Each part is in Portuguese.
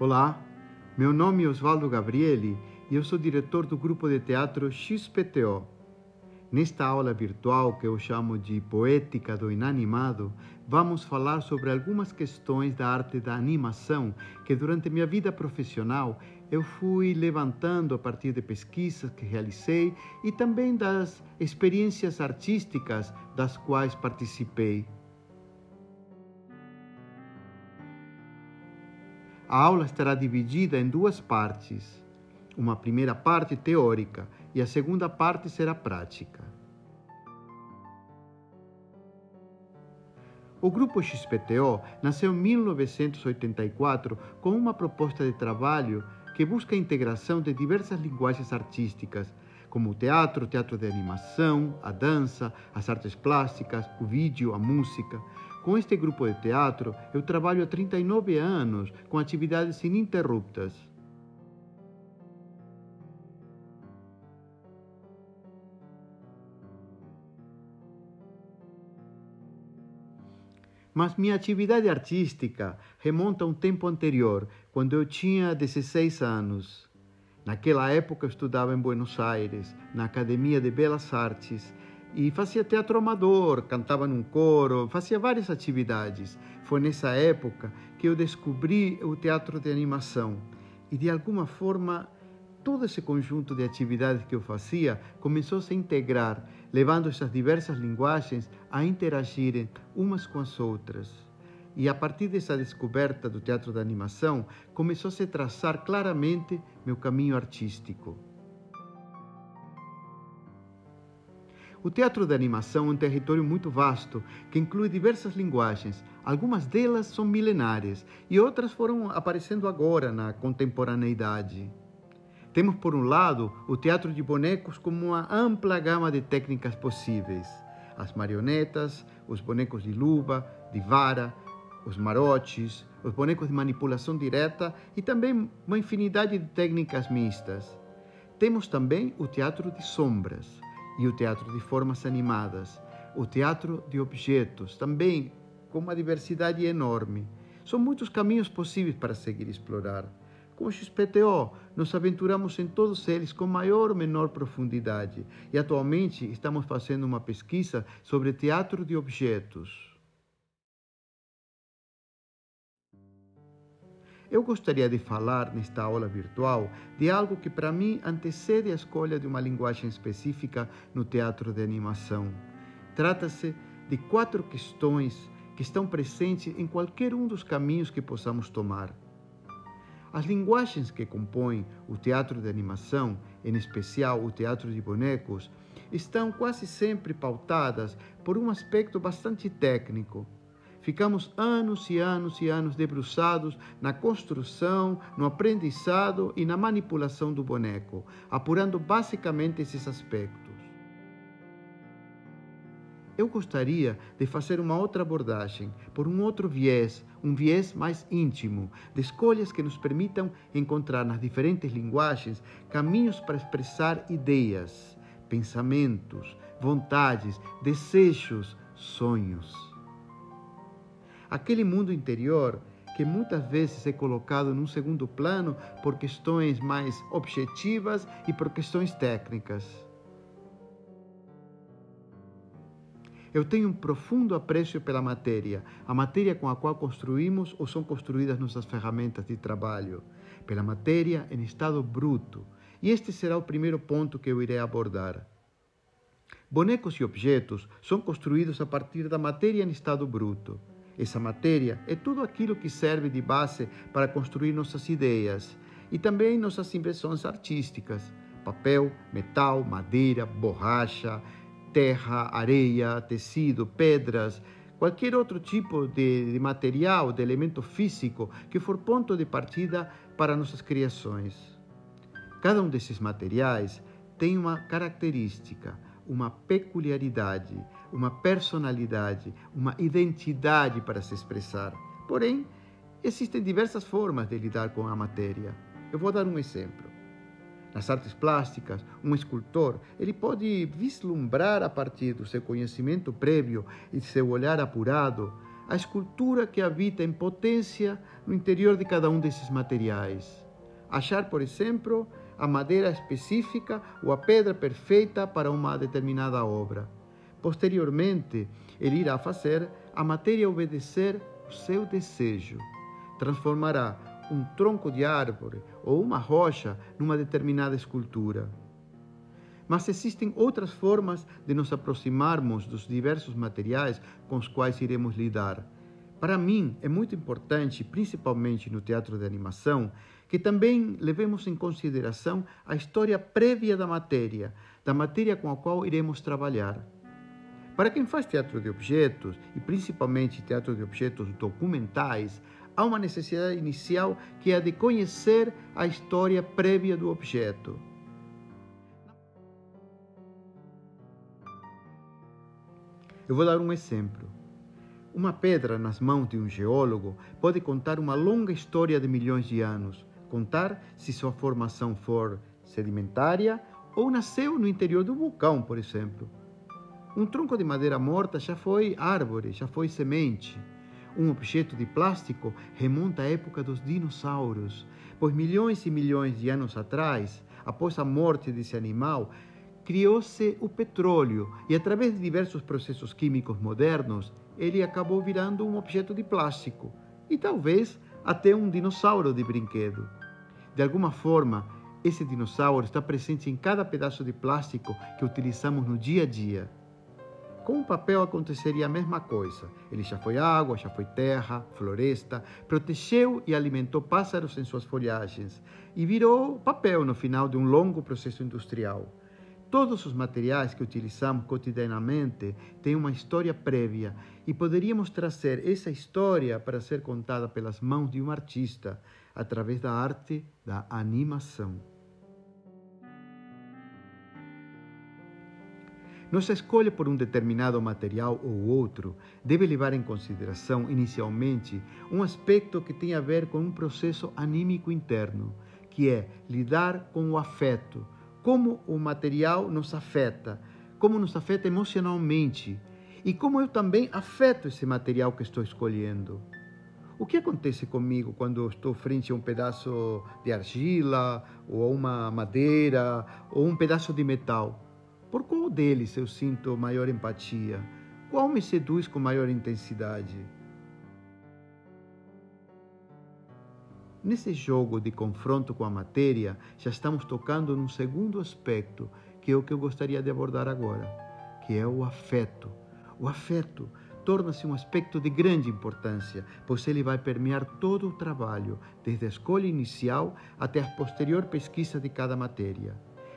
Olá, meu nome é Osvaldo Gabrieli e eu sou diretor do grupo de teatro XPTO. Nesta aula virtual, que eu chamo de Poética do Inanimado, vamos falar sobre algumas questões da arte da animação que durante minha vida profissional eu fui levantando a partir de pesquisas que realizei e também das experiências artísticas das quais participei. A aula estará dividida em duas partes. Uma primeira parte teórica e a segunda parte será prática. O Grupo XPTO nasceu em 1984 com uma proposta de trabalho que busca a integração de diversas linguagens artísticas, como o teatro de animação, a dança, as artes plásticas, o vídeo, a música. Com este grupo de teatro, eu trabalho há 39 anos com atividades ininterruptas. Mas minha atividade artística remonta a um tempo anterior, quando eu tinha 16 anos. Naquela época eu estudava em Buenos Aires, na Academia de Belas Artes, e fazia teatro amador, cantava num coro, fazia várias atividades. Foi nessa época que eu descobri o teatro de animação e, de alguma forma, todo esse conjunto de atividades que eu fazia começou a se integrar, levando essas diversas linguagens a interagirem umas com as outras. E a partir dessa descoberta do teatro da animação, começou a se traçar claramente meu caminho artístico. O teatro da animação é um território muito vasto, que inclui diversas linguagens. Algumas delas são milenárias e outras foram aparecendo agora na contemporaneidade. Temos, por um lado, o teatro de bonecos como uma ampla gama de técnicas possíveis. As marionetas, os bonecos de luva, de vara, os marotes, os bonecos de manipulação direta e também uma infinidade de técnicas mistas. Temos também o teatro de sombras e o teatro de formas animadas, o teatro de objetos, também com uma diversidade enorme. São muitos caminhos possíveis para seguir e explorar. Com o XPTO, nos aventuramos em todos eles com maior ou menor profundidade e atualmente estamos fazendo uma pesquisa sobre teatro de objetos. Eu gostaria de falar nesta aula virtual de algo que para mim antecede a escolha de uma linguagem específica no teatro de animação. Trata-se de 4 questões que estão presentes em qualquer um dos caminhos que possamos tomar. As linguagens que compõem o teatro de animação, em especial o teatro de bonecos, estão quase sempre pautadas por um aspecto bastante técnico. Ficamos anos e anos e anos debruçados na construção, no aprendizado e na manipulação do boneco, apurando basicamente esses aspectos. Eu gostaria de fazer uma outra abordagem, por um outro viés, um viés mais íntimo, de escolhas que nos permitam encontrar nas diferentes linguagens caminhos para expressar ideias, pensamentos, vontades, desejos, sonhos. Aquele mundo interior que muitas vezes é colocado num segundo plano por questões mais objetivas e por questões técnicas. Eu tenho um profundo apreço pela matéria, a matéria com a qual construímos ou são construídas nossas ferramentas de trabalho, pela matéria em estado bruto. E este será o primeiro ponto que eu irei abordar. Bonecos e objetos são construídos a partir da matéria em estado bruto. Essa matéria é tudo aquilo que serve de base para construir nossas ideias e também nossas invenções artísticas: papel, metal, madeira, borracha, terra, areia, tecido, pedras, qualquer outro tipo de material, de elemento físico que for ponto de partida para nossas criações. Cada um desses materiais tem uma característica, uma peculiaridade, uma personalidade, uma identidade para se expressar. Porém, existem diversas formas de lidar com a matéria. Eu vou dar um exemplo. Nas artes plásticas, um escultor ele pode vislumbrar a partir do seu conhecimento prévio e seu olhar apurado a escultura que habita em potência no interior de cada um desses materiais. Achar, por exemplo, a madeira específica ou a pedra perfeita para uma determinada obra. Posteriormente, ele irá fazer a matéria obedecer o seu desejo. Transformará um tronco de árvore ou uma rocha numa determinada escultura. Mas existem outras formas de nos aproximarmos dos diversos materiais com os quais iremos lidar. Para mim, é muito importante, principalmente no teatro de animação, que também levemos em consideração a história prévia da matéria com a qual iremos trabalhar. Para quem faz teatro de objetos, e principalmente teatro de objetos documentais, há uma necessidade inicial que é a de conhecer a história prévia do objeto. Eu vou dar um exemplo. Uma pedra nas mãos de um geólogo pode contar uma longa história de milhões de anos, contar se sua formação for sedimentária ou nasceu no interior do vulcão, por exemplo. Um tronco de madeira morta já foi árvore, já foi semente. Um objeto de plástico remonta à época dos dinossauros, pois milhões e milhões de anos atrás, após a morte desse animal, criou-se o petróleo e, através de diversos processos químicos modernos, ele acabou virando um objeto de plástico e talvez até um dinossauro de brinquedo. De alguma forma, esse dinossauro está presente em cada pedaço de plástico que utilizamos no dia a dia. Com o papel aconteceria a mesma coisa. Ele já foi água, já foi terra, floresta, protegeu e alimentou pássaros em suas folhagens e virou papel no final de um longo processo industrial. Todos os materiais que utilizamos cotidianamente têm uma história prévia e poderíamos trazer essa história para ser contada pelas mãos de um artista através da arte da animação. Nossa escolha por um determinado material ou outro deve levar em consideração, inicialmente, um aspecto que tem a ver com um processo anímico interno, que é lidar com o afeto, como o material nos afeta, como nos afeta emocionalmente e como eu também afeto esse material que estou escolhendo. O que acontece comigo quando eu estou frente a um pedaço de argila, ou a uma madeira, ou um pedaço de metal? Por qual deles eu sinto maior empatia? Qual me seduz com maior intensidade? Nesse jogo de confronto com a matéria, já estamos tocando num segundo aspecto, que é o que eu gostaria de abordar agora, que é o afeto. O afeto torna-se um aspecto de grande importância, pois ele vai permear todo o trabalho, desde a escolha inicial até a posterior pesquisa de cada matéria.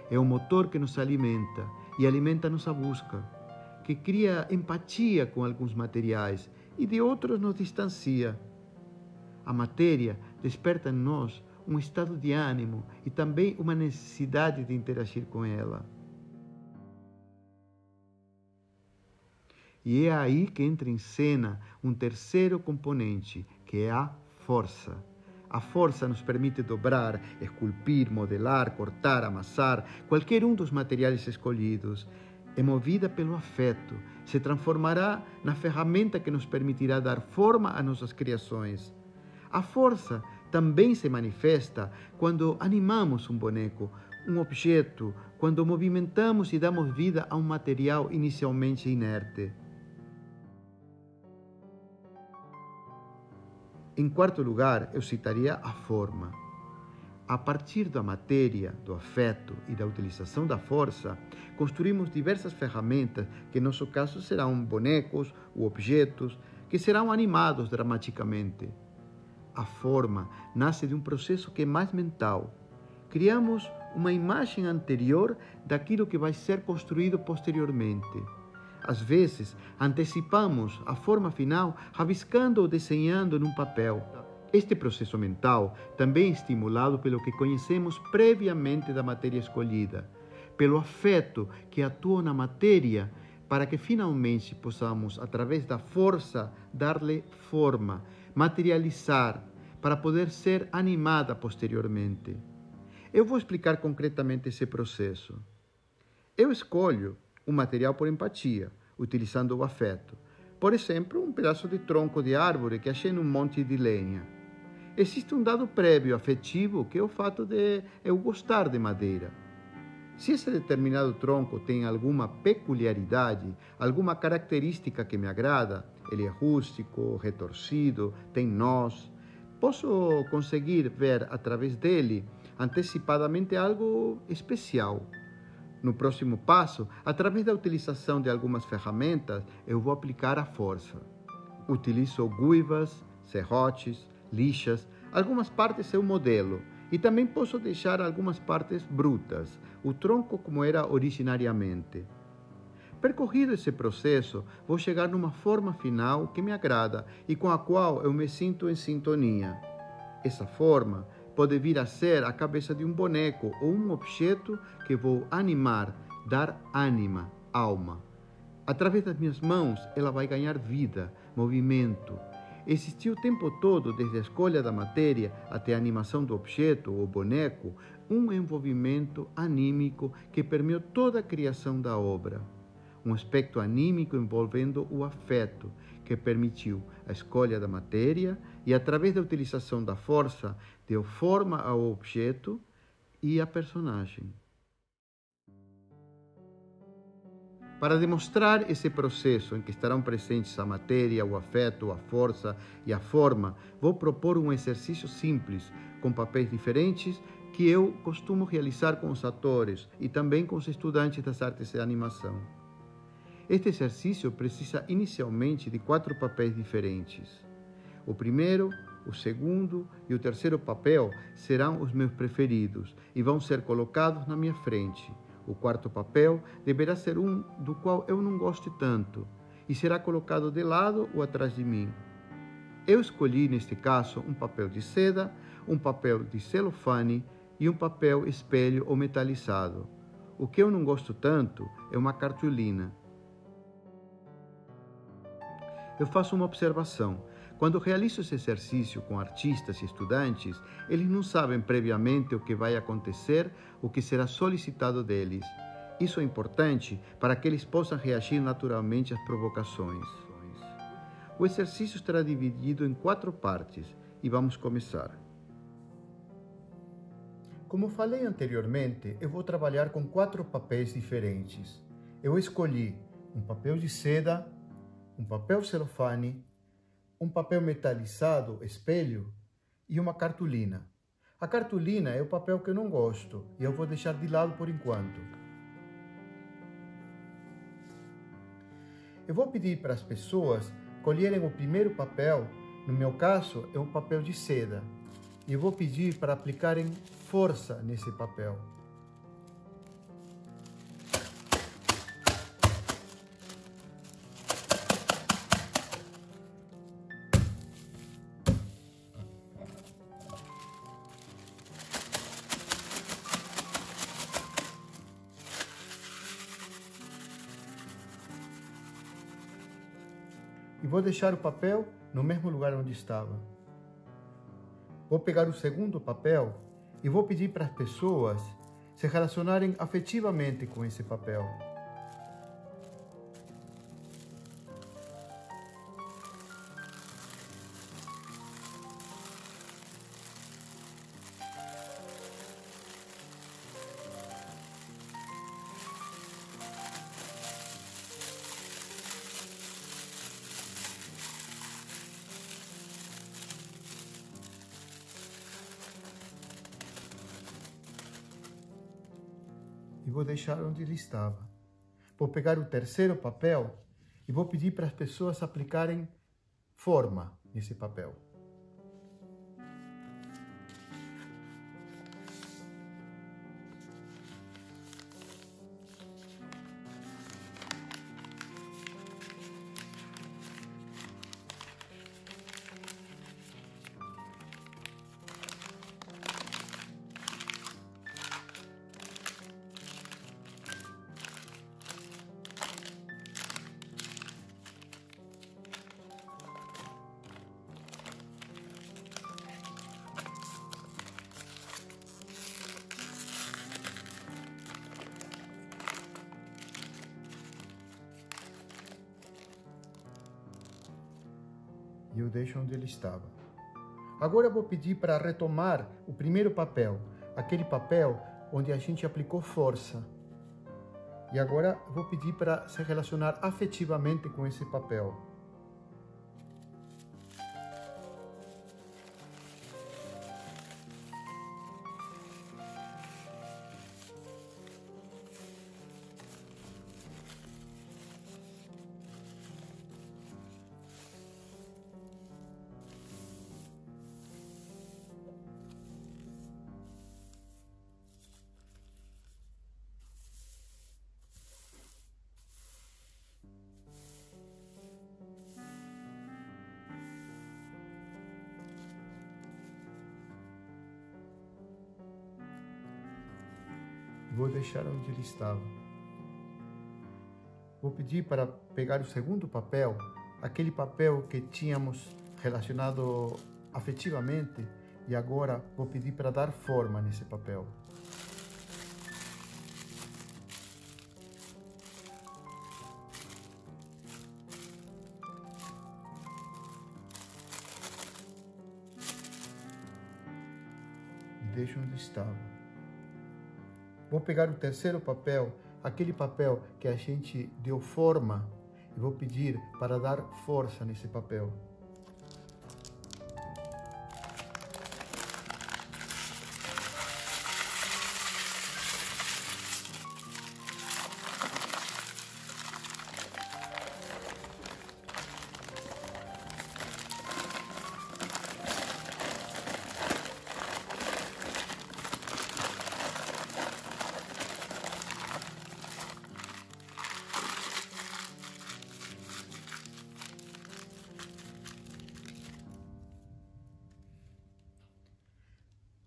É o motor que nos alimenta e alimenta nossa busca, que cria empatia com alguns materiais e de outros nos distancia. A matéria desperta em nós um estado de ânimo e também uma necessidade de interagir com ela. E é aí que entra em cena um terceiro componente, que é a força. A força nos permite dobrar, esculpir, modelar, cortar, amassar qualquer um dos materiais escolhidos. É movida pelo afeto, se transformará na ferramenta que nos permitirá dar forma a nossas criações. A força também se manifesta quando animamos um boneco, um objeto, quando movimentamos e damos vida a um material inicialmente inerte. Em quarto lugar, eu citaria a forma. A partir da matéria, do afeto e da utilização da força, construímos diversas ferramentas que, em nosso caso, serão bonecos ou objetos que serão animados dramaticamente. A forma nasce de um processo que é mais mental. Criamos uma imagem anterior daquilo que vai ser construído posteriormente. Às vezes, antecipamos a forma final rabiscando ou desenhando num papel. Este processo mental também é estimulado pelo que conhecemos previamente da matéria escolhida, pelo afeto que atua na matéria para que finalmente possamos, através da força, dar-lhe forma, materializar, para poder ser animada posteriormente. Eu vou explicar concretamente esse processo. Eu escolho um material por empatia, utilizando o afeto. Por exemplo, um pedaço de tronco de árvore que achei num monte de lenha. Existe um dado prévio afetivo que é o fato de eu gostar de madeira. Se esse determinado tronco tem alguma peculiaridade, alguma característica que me agrada, ele é rústico, retorcido, tem nós, posso conseguir ver através dele antecipadamente algo especial. No próximo passo, através da utilização de algumas ferramentas, eu vou aplicar a força. Utilizo guivas, serrotes, lixas, algumas partes eu modelo e também posso deixar algumas partes brutas, o tronco como era originariamente. Percorrido esse processo, vou chegar numa forma final que me agrada e com a qual eu me sinto em sintonia. Essa forma pode vir a ser a cabeça de um boneco ou um objeto que vou animar, dar ânima, alma. Através das minhas mãos, ela vai ganhar vida, movimento. Existiu o tempo todo, desde a escolha da matéria até a animação do objeto ou boneco, um envolvimento anímico que permeou toda a criação da obra. Um aspecto anímico envolvendo o afeto, que permitiu a escolha da matéria e, através da utilização da força, deu forma ao objeto e à personagem. Para demonstrar esse processo em que estarão presentes a matéria, o afeto, a força e a forma, vou propor um exercício simples, com papéis diferentes, que eu costumo realizar com os atores e também com os estudantes das artes de animação. Este exercício precisa inicialmente de 4 papéis diferentes. O primeiro, o segundo e o terceiro papel serão os meus preferidos e vão ser colocados na minha frente. O quarto papel deverá ser um do qual eu não goste tanto e será colocado de lado ou atrás de mim. Eu escolhi, neste caso, um papel de seda, um papel de celofane e um papel espelho ou metalizado. O que eu não gosto tanto é uma cartolina. Eu faço uma observação. Quando realizo esse exercício com artistas e estudantes, eles não sabem previamente o que vai acontecer, o que será solicitado deles. Isso é importante para que eles possam reagir naturalmente às provocações. O exercício estará dividido em 4 partes e vamos começar. Como falei anteriormente, eu vou trabalhar com 4 papéis diferentes. Eu escolhi um papel de seda, um papel celofane, um papel metalizado, espelho, e uma cartolina. A cartolina é o papel que eu não gosto e eu vou deixar de lado por enquanto. Eu vou pedir para as pessoas colherem o primeiro papel, no meu caso é um papel de seda, e eu vou pedir para aplicarem força nesse papel. E vou deixar o papel no mesmo lugar onde estava. Vou pegar o segundo papel e vou pedir para as pessoas se relacionarem afetivamente com esse papel. E vou deixar onde ele estava. Vou pegar o terceiro papel e vou pedir para as pessoas aplicarem forma nesse papel. deixo onde ele estava. Agora eu vou pedir para retomar o primeiro papel, aquele papel onde a gente aplicou força. E agora eu vou pedir para se relacionar afetivamente com esse papel. Vou deixar onde ele estava. Vou pedir para pegar o segundo papel, aquele papel que tínhamos relacionado afetivamente, e agora vou pedir para dar forma nesse papel. E deixo onde estava. Vou pegar o terceiro papel, aquele papel que a gente deu forma, e vou pedir para dar força nesse papel.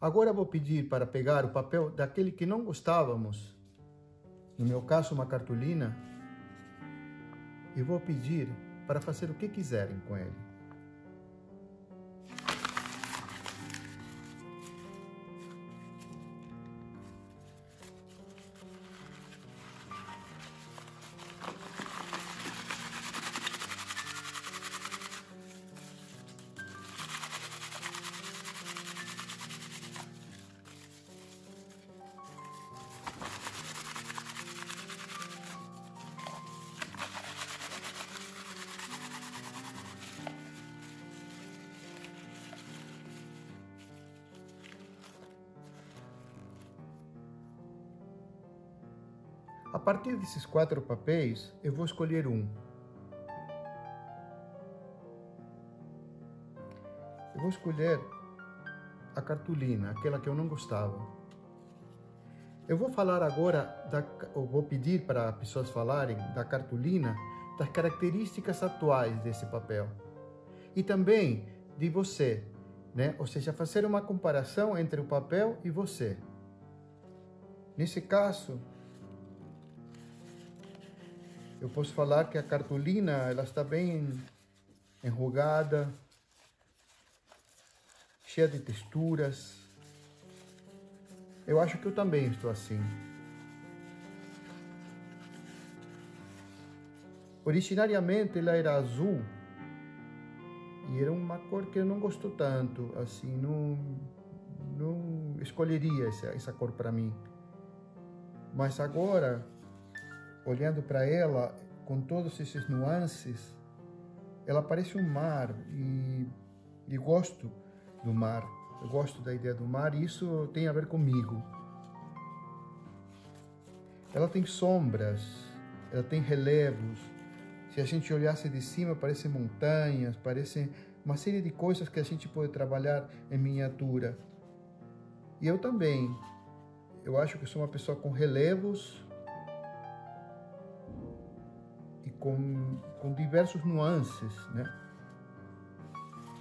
Agora vou pedir para pegar o papel daquele que não gostávamos, no meu caso uma cartolina, e vou pedir para fazer o que quiserem com ele. A partir desses 4 papéis, eu vou escolher um. Eu vou escolher a cartolina, aquela que eu não gostava. Eu vou falar agora, eu vou pedir para as pessoas falarem da cartolina, das características atuais desse papel. E também de você, né? Ou seja, fazer uma comparação entre o papel e você. Nesse caso, eu posso falar que a cartolina ela está bem enrugada, cheia de texturas. Eu acho que eu também estou assim. Originariamente ela era azul e era uma cor que eu não gosto tanto, assim, não escolheria essa cor para mim. Mas agora, olhando para ela, com todos esses nuances, ela parece um mar e gosto do mar. Eu gosto da ideia do mar e isso tem a ver comigo. Ela tem sombras, ela tem relevos. Se a gente olhasse de cima, parecem montanhas, parecem uma série de coisas que a gente pode trabalhar em miniatura. E eu também. Eu acho que sou uma pessoa com relevos e com diversos nuances, né?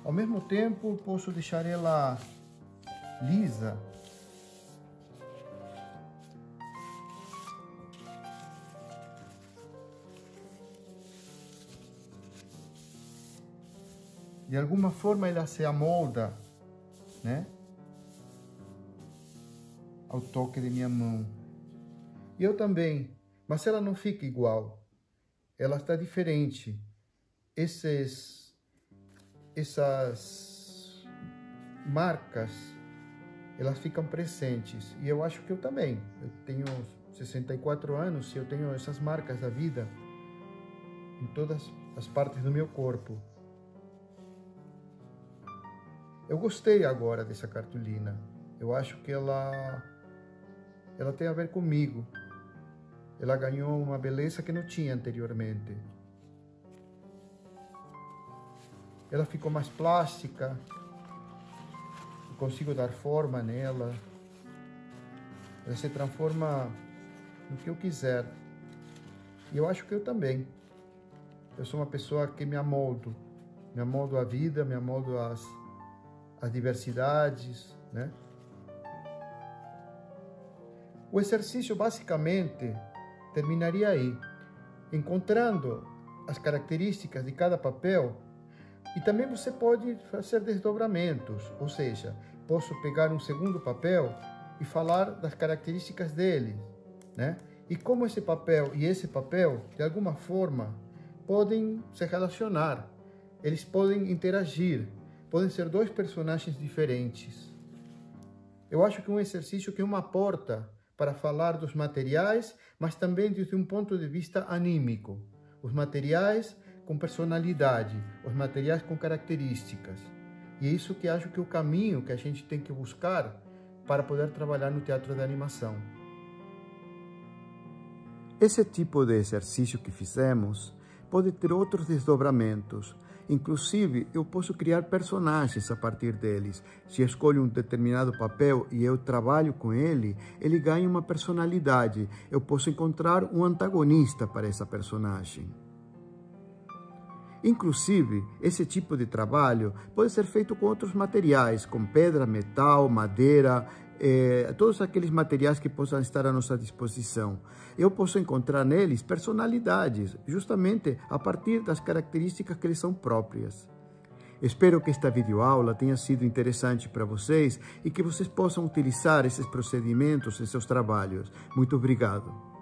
Ao mesmo tempo, posso deixar ela lisa. De alguma forma ela se amolda, né? Ao toque de minha mão. E eu também, mas ela não fica igual. Ela está diferente. essas marcas, elas ficam presentes. E eu acho que eu também. Eu tenho 64 anos e eu tenho essas marcas da vida em todas as partes do meu corpo. Eu gostei agora dessa cartolina. Eu acho que ela tem a ver comigo. Ela ganhou uma beleza que não tinha anteriormente. Ela ficou mais plástica. Eu consigo dar forma nela. Ela se transforma no que eu quiser. E eu acho que eu também. Eu sou uma pessoa que me amoldo. Me amoldo à vida, me amoldo às diversidades, né? O exercício basicamente terminaria aí, encontrando as características de cada papel, e também você pode fazer desdobramentos, ou seja, posso pegar um segundo papel e falar das características dele, né? E como esse papel e esse papel, de alguma forma, podem se relacionar, eles podem interagir, podem ser dois personagens diferentes. Eu acho que é um exercício que é uma porta para falar dos materiais, mas também desde um ponto de vista anímico. Os materiais com personalidade, os materiais com características. E é isso que acho que é o caminho que a gente tem que buscar para poder trabalhar no teatro da animação. Esse tipo de exercício que fizemos pode ter outros desdobramentos. Inclusive, eu posso criar personagens a partir deles. Se escolho um determinado papel e eu trabalho com ele, ele ganha uma personalidade. Eu posso encontrar um antagonista para essa personagem. Inclusive, esse tipo de trabalho pode ser feito com outros materiais, com pedra, metal, madeira, todos aqueles materiais que possam estar à nossa disposição. Eu posso encontrar neles personalidades, justamente a partir das características que eles são próprias. Espero que esta videoaula tenha sido interessante para vocês e que vocês possam utilizar esses procedimentos em seus trabalhos. Muito obrigado.